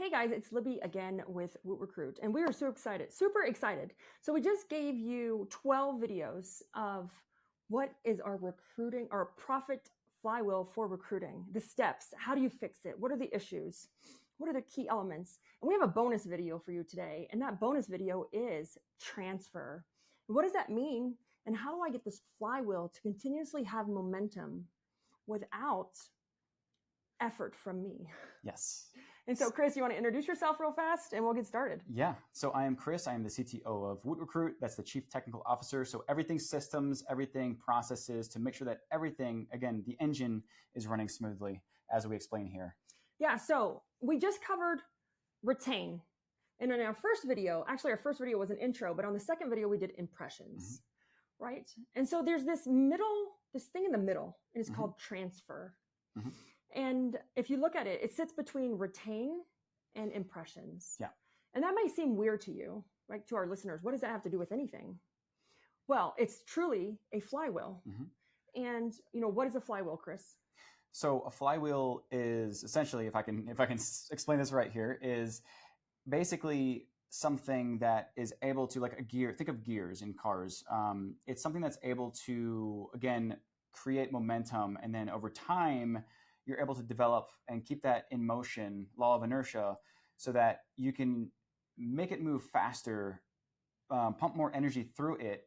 Hey guys, it's Libby again with WootRecruit, and we are super excited. So we just gave you 12 videos of what is our profit flywheel for recruiting, the steps, how do you fix it, what are the issues, what are the key elements, and we have a bonus video for you today, and that bonus video is transfer. What does that mean, and how do I get this flywheel to continuously have momentum without effort from me? Yes. And so, Chris, you want to introduce yourself real fast and we'll get started? Yeah. So I am Chris. I am the CTO of WootRecruit. That's the Chief Technical Officer. So everything systems, everything processes to make sure that everything, again, the engine is running smoothly as we explain here. Yeah. So we just covered retain. And in our first video, actually our first video was an intro, but on the second video, we did impressions, right? And so there's this thing in the middle, and it's called transfer. And if you look at it, it sits between retain and impressions. Yeah. And that might seem weird to you, right? To our listeners, what does that have to do with anything? Well, it's truly a flywheel. And what is a flywheel, Chris? So a flywheel is essentially, if I can explain this right here, is basically something that is able to, like a gear, think of gears in cars. It's something that's able to, again, create momentum. And then over time, you're able to develop and keep that in motion, law of inertia, so that you can make it move faster, pump more energy through it,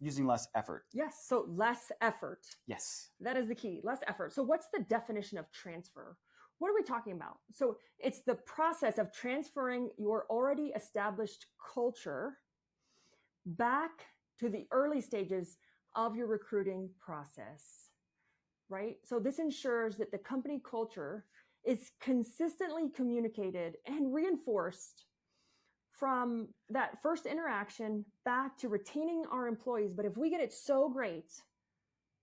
using less effort. Yes. So less effort. Yes. That is the key. Less effort. So what's the definition of transfer? What are we talking about? So it's the process of transferring your already established culture back to the early stages of your recruiting process, right? So this ensures that the company culture is consistently communicated and reinforced from that first interaction back to retaining our employees. But if we get it so great,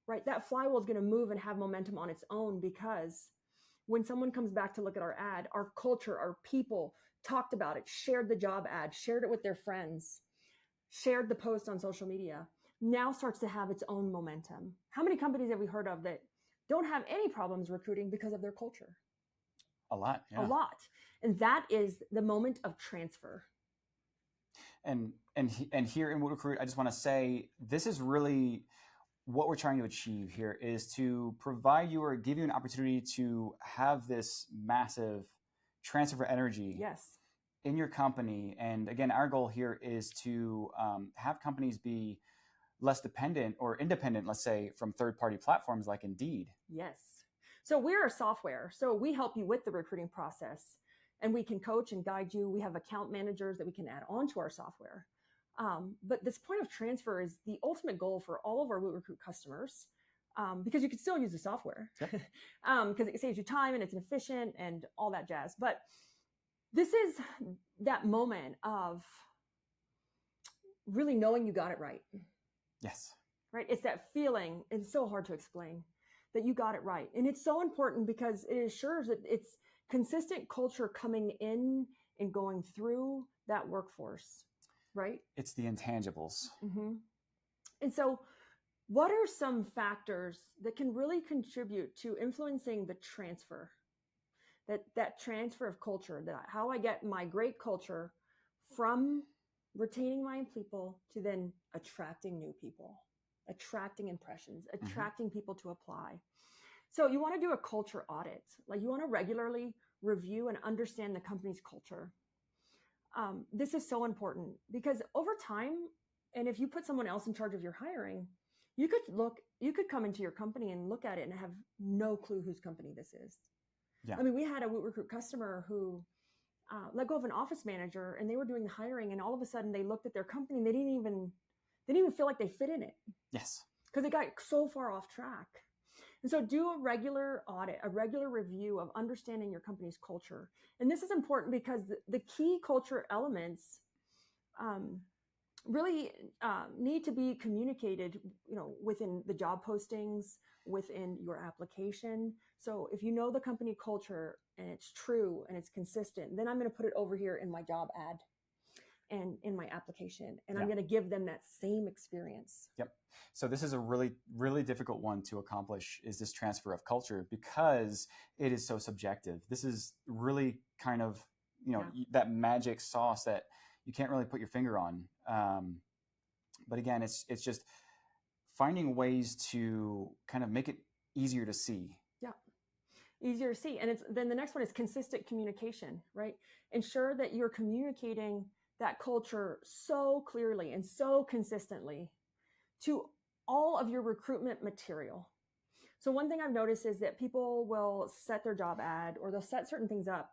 right, that flywheel is going to move and have momentum on its own, because when someone comes back to look at our ad, our culture, our people talked about it, shared the job ad, shared it with their friends, shared the post on social media, now starts to have its own momentum. How many companies have we heard of that don't have any problems recruiting because of their culture? A lot. Yeah. A lot. And that is the moment of transfer. And here in WootRecruit, I just want to say, this is really what we're trying to achieve here, is to provide you or give you an opportunity to have this massive transfer of energy. Yes. In your company. And again, our goal here is to have companies be less dependent or independent, let's say, from third-party platforms like Indeed. Yes. So we're a software. So we help you with the recruiting process, and we can coach and guide you. We have account managers that we can add on to our software. But this point of transfer is the ultimate goal for all of our WootRecruit customers, because you can still use the software, because it saves you time and it's efficient and all that jazz. But this is that moment of really knowing you got it right. Yes. Right? It's that feeling, it's so hard to explain, that you got it right. And it's so important because it assures that it's consistent culture coming in and going through that workforce, right? It's the intangibles. And so what are some factors that can really contribute to influencing the transfer? That transfer of culture, that how I get my great culture from retaining my people to then attracting new people, attracting impressions, attracting people to apply. So you want to do a culture audit. Like, you want to regularly review and understand the company's culture. This is so important because over time, and if you put someone else in charge of your hiring, you could come into your company and look at it and have no clue whose company this is. Yeah. I mean, we had a WootRecruit customer who let go of an office manager, and they were doing the hiring, and all of a sudden they looked at their company and they didn't even feel like they fit in it. Yes. Because they got so far off track. And so do a regular audit, a regular review of understanding your company's culture. And this is important because the key culture elements really need to be communicated, within the job postings, within your application. So if you know the company culture and it's true and it's consistent, then I'm going to put it over here in my job ad. and in my application, and Yeah. I'm going to give them that same experience. Yep. So this is a really, really difficult one to accomplish, is this transfer of culture, because it is so subjective. This is really kind of, that magic sauce that you can't really put your finger on. But again, it's just finding ways to kind of make it easier to see. Yeah. Easier to see. And then the next one is consistent communication, right? Ensure that you're communicating that culture so clearly and so consistently to all of your recruitment material. So one thing I've noticed is that people will set their job ad, or they'll set certain things up,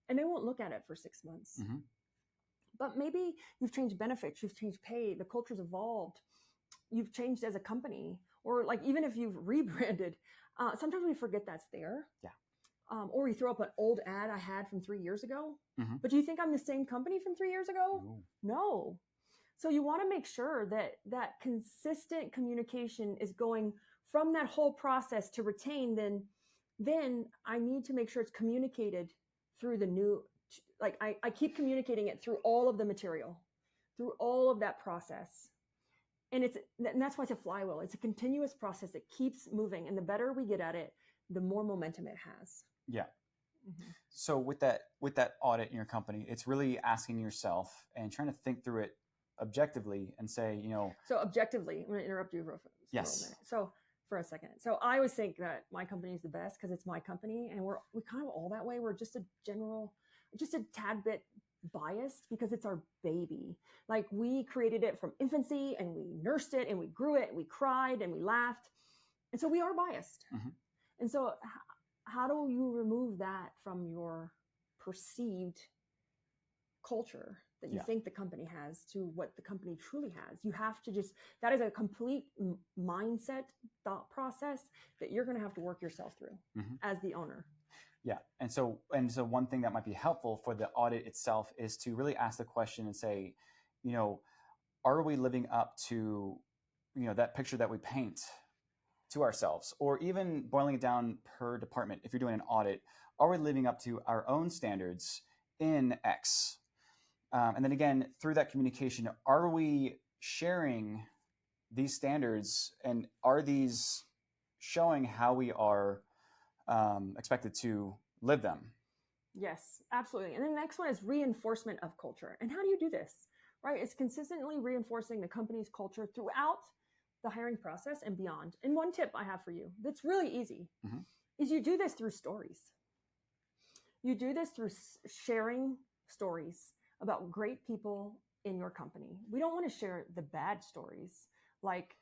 and they won't look at it for 6 months. Mm-hmm. But maybe you've changed benefits, you've changed pay, the culture's evolved, you've changed as a company, or like even if you've rebranded, sometimes we forget that's there. Yeah. Or we throw up an old ad I had from 3 years ago. Mm-hmm. But do you think I'm the same company from 3 years ago? No. So you want to make sure that consistent communication is going from that whole process to retain. Then I need to make sure it's communicated through the new, like I keep communicating it through all of the material, through all of that process. And that's why it's a flywheel. It's a continuous process that keeps moving. And the better we get at it, the more momentum it has. Yeah. Mm-hmm. So with that audit in your company, it's really asking yourself and trying to think through it objectively and say, So objectively, I'm going to interrupt you for a minute. So for a second. So I always think that my company is the best because it's my company, and we're kind of all that way. We're just a tad bit biased because it's our baby. Like, we created it from infancy, and we nursed it, and we grew it, and we cried, and we laughed. And so we are biased. Mm-hmm. And so how do you remove that from your perceived culture that you think the company has to what the company truly has? You have to that is a complete mindset, thought process that you're going to have to work yourself through as the owner. Yeah. And so one thing that might be helpful for the audit itself is to really ask the question and say, are we living up to, that picture that we paint to ourselves? Or even boiling it down per department, if you're doing an audit, are we living up to our own standards in X? And then again, through that communication, are we sharing these standards, and are these showing how we are expected to live them? Yes, absolutely. And then the next one is reinforcement of culture. And how do you do this? Right? It's consistently reinforcing the company's culture throughout the hiring process and beyond. And one tip I have for you that's really easy is you do this through stories. You do this through sharing stories about great people in your company. We don't want to share the bad stories, like,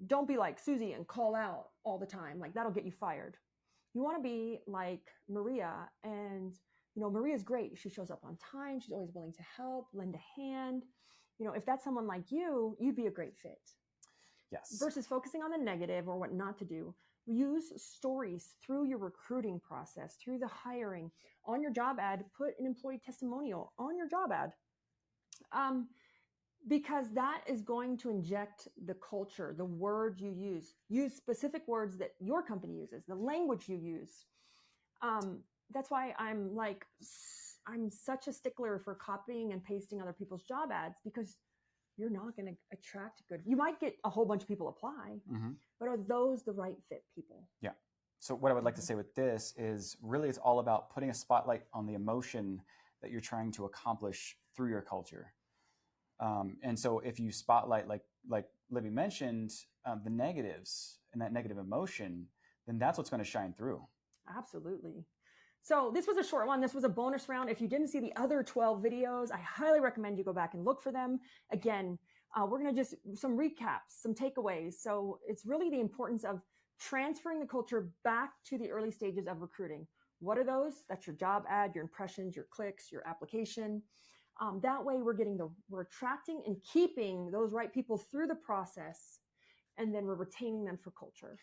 don't be like Susie and call out all the time. Like, that'll get you fired. You want to be like Maria, and, Maria's great. She shows up on time. She's always willing to help, lend a hand. If that's someone like you, you'd be a great fit. Yes. Versus focusing on the negative or what not to do. Use stories through your recruiting process, through the hiring. On your job ad, put an employee testimonial on your job ad. Because that is going to inject the culture, the words you use. Use specific words that your company uses, the language you use. That's why I'm such a stickler for copying and pasting other people's job ads, because you're not going to attract you might get a whole bunch of people apply, but are those the right fit people? Yeah. So what I would like to say with this is really it's all about putting a spotlight on the emotion that you're trying to accomplish through your culture. And so if you spotlight, like Libby mentioned, the negatives and that negative emotion, then that's what's going to shine through. Absolutely. So this was a short one. This was a bonus round. If you didn't see the other 12 videos, I highly recommend you go back and look for them. Again, we're going to some recaps, some takeaways. So it's really the importance of transferring the culture back to the early stages of recruiting. What are those? That's your job ad, your impressions, your clicks, your application. That way we're attracting and keeping those right people through the process, and then we're retaining them for culture.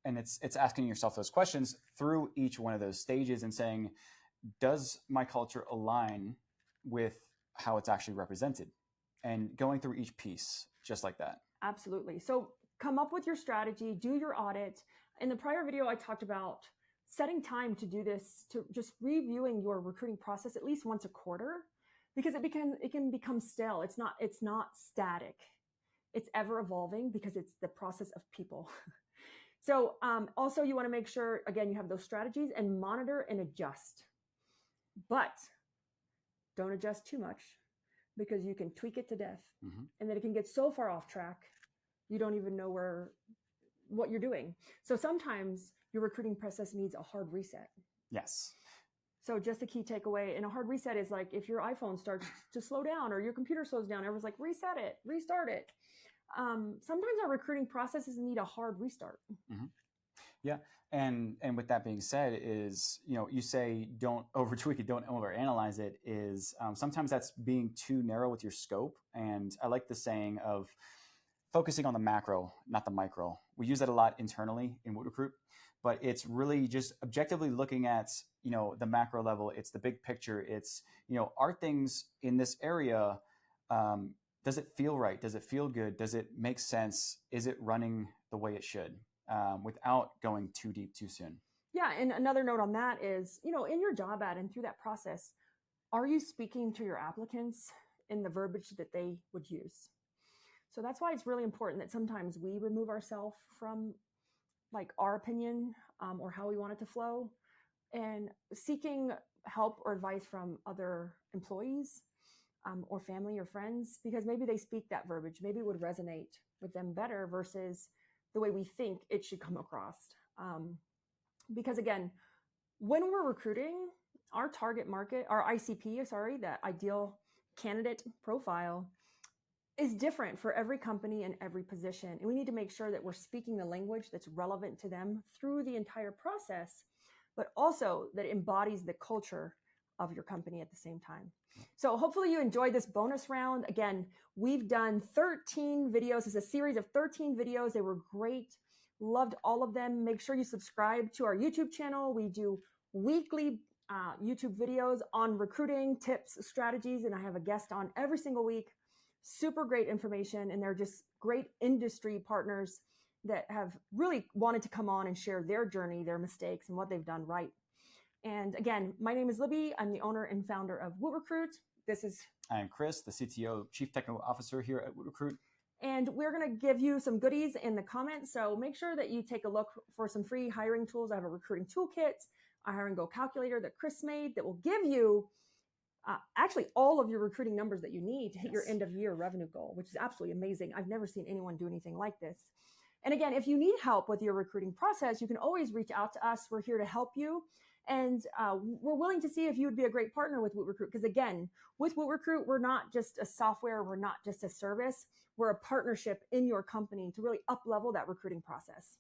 And it's asking yourself those questions through each one of those stages and saying, does my culture align with how it's actually represented? And going through each piece just like that. Absolutely. So come up with your strategy, do your audit. In the prior video, I talked about setting time to do this, to just reviewing your recruiting process at least once a quarter. because it can become stale. It's not static. It's ever evolving because it's the process of people. So also you want to make sure, again, you have those strategies and monitor and adjust, but don't adjust too much because you can tweak it to death. And then it can get so far off track, you don't even know what you're doing. So sometimes your recruiting process needs a hard reset. Yes. So just a key takeaway, and a hard reset is like if your iPhone starts to slow down or your computer slows down, everyone's like, reset it, restart it. Sometimes our recruiting processes need a hard restart. Yeah. And with that being said is, you say don't over tweak it, don't over analyze it, is sometimes that's being too narrow with your scope. And I like the saying of focusing on the macro, not the micro. We use that a lot internally in WootRecruit, but it's really just objectively looking at, the macro level. It's the big picture. It's, are things in this area, does it feel right? Does it feel good? Does it make sense? Is it running the way it should, without going too deep too soon? Yeah. And another note on that is, in your job ad and through that process, are you speaking to your applicants in the verbiage that they would use? So that's why it's really important that sometimes we remove ourselves from like our opinion or how we want it to flow, and seeking help or advice from other employees or family or friends, because maybe they speak that verbiage. Maybe it would resonate with them better versus the way we think it should come across. Because again, when we're recruiting, our target market, our ICP, that ideal candidate profile, is different for every company and every position. And we need to make sure that we're speaking the language that's relevant to them through the entire process, but also that embodies the culture of your company at the same time. So hopefully you enjoyed this bonus round. Again, we've done 13 videos. It's a series of 13 videos. They were great. Loved all of them. Make sure you subscribe to our YouTube channel. We do weekly YouTube videos on recruiting tips, strategies, and I have a guest on every single week. Super great information, and they're just great industry partners that have really wanted to come on and share their journey, their mistakes, and what they've done right. And again, my name is Libby. I'm the owner and founder of WootRecruit. I am Chris, the CTO, Chief Technical Officer here at WootRecruit. And we're going to give you some goodies in the comments. So make sure that you take a look for some free hiring tools. I have a recruiting toolkit, a hiring goal calculator that Chris made that will give you actually all of your recruiting numbers that you need to hit your end of year revenue goal, which is absolutely amazing. I've never seen anyone do anything like this. And again, if you need help with your recruiting process, you can always reach out to us. We're here to help you. And we're willing to see if you would be a great partner with WootRecruit. Because again, with WootRecruit, we're not just a software. We're not just a service. We're a partnership in your company to really up-level that recruiting process.